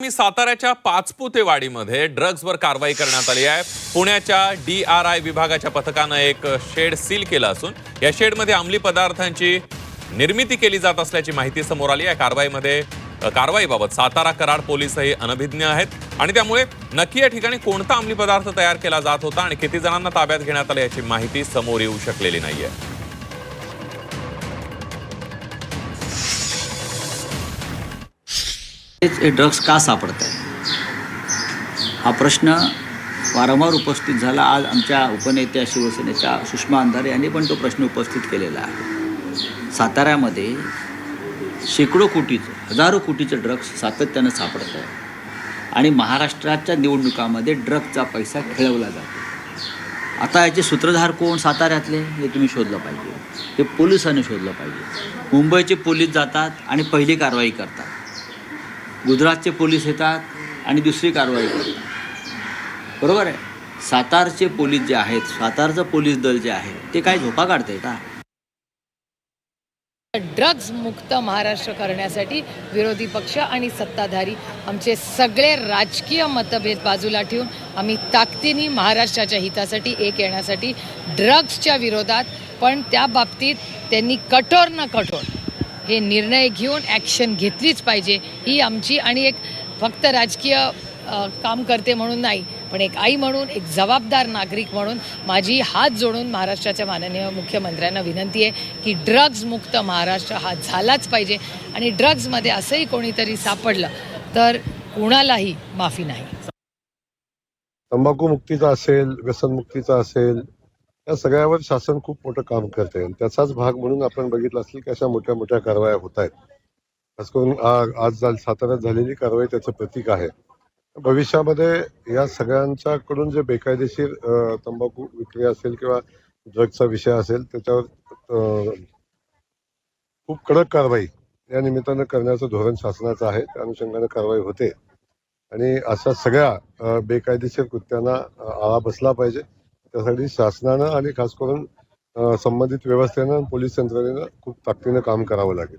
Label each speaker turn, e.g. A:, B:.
A: मी साताऱ्याच्या पाचपुतेवाडीमध्ये ड्रग्जवर कारवाई करण्यात आली आहे। पुण्याच्या DRI विभागाच्या पथकानं एक शेड सील केलं असून या शेडमध्ये अंमली पदार्थांची निर्मिती केली जात असल्याची माहिती समोर आली आहे। कारवाईबाबत सातारा कराड पोलीसही अनभिज्ञ आहेत आणि त्यामुळे नक्की या ठिकाणी कोणता अंमली पदार्थ तयार केला जात होता आणि किती जणांना ताब्यात घेण्यात आलं याची माहिती समोर येऊ शकलेली नाहीये।
B: ड्रग्स का सापडत आहे हा प्रश्न वारंवार उपस्थित झाला। आज आमच्या उपनेत्या शिवसेनेच्या सुषमा अंधारे यांनी पण तो प्रश्न उपस्थित केलेला आहे। साताऱ्यामध्ये शेकडो कोटीचं हजारो कोटीचं ड्रग्स सातत्यानं सापडत आहे आणि महाराष्ट्राच्या निवडणुकामध्ये ड्रग्सचा पैसा खेळवला जातो। आता याचे सूत्रधार कोण साताऱ्यातले हे तुम्ही शोधलं पाहिजे, हे पोलिसांनी शोधलं पाहिजे। मुंबईचे पोलीस जातात आणि पहिली कारवाई करतात, गुजरातचे पोलीस येतात आणि दुसरी कारवाई करतात, बरोबर आहे। सातारचे पोलीस जे आहेत, सातारचं पोलीस दल जे आहे ते काय झोपा काढते का?
C: ड्रग्ज मुक्त महाराष्ट्र करण्यासाठी विरोधी पक्ष आणि सत्ताधारी आमचे सगळे राजकीय मतभेद बाजूला ठेवून आम्ही ताकदीने महाराष्ट्राच्या हितासाठी एक येण्यासाठी ड्रग्सच्या विरोधात, पण त्या बाबतीत त्यांनी कठोर न कठोर हे निर्णय घेऊन ॲक्शन घेतलीच पाहिजे ही आमची, आणि एक फक्त राजकीय काम करते म्हणून नाही, पण एक आई म्हणून, एक जबाबदार नागरिक म्हणून माझी हात जोडून महाराष्ट्राच्या माननीय मुख्यमंत्र्यांना विनंती आहे की ड्रग्ज मुक्त महाराष्ट्र हा झालाच पाहिजे आणि ड्रग्जमध्ये असंही कोणीतरी सापडलं तर कुणालाही माफी नाही।
D: तंबाखू मुक्तीचा असेल, व्यसनमुक्तीचा असेल, या सगळ्यावर शासन खूप मोठं काम करते आणि त्याचाच भाग म्हणून आपण बघितलं असेल की अशा मोठ्या मोठ्या कारवाया होत आहेत। खास करून आज साताऱ्यात झालेली कारवाई त्याचं प्रतीक आहे। भविष्यामध्ये या सगळ्यांच्याकडून जे बेकायदेशीर तंबाखू विक्री असेल किंवा ड्रग्सचा विषय असेल त्याच्यावर खूप कडक कारवाई या निमित्तानं करण्याचं धोरण शासनाचं आहे। त्या अनुषंगाने कारवाई होते आणि अशा सगळ्या बेकायदेशीर कृत्यांना आळा बसला पाहिजे। त्यासाठी शासनानं आणि खास करून संबंधित व्यवस्थेनं, पोलीस यंत्रणेनं खूप ताकदीनं काम करावं लागेल।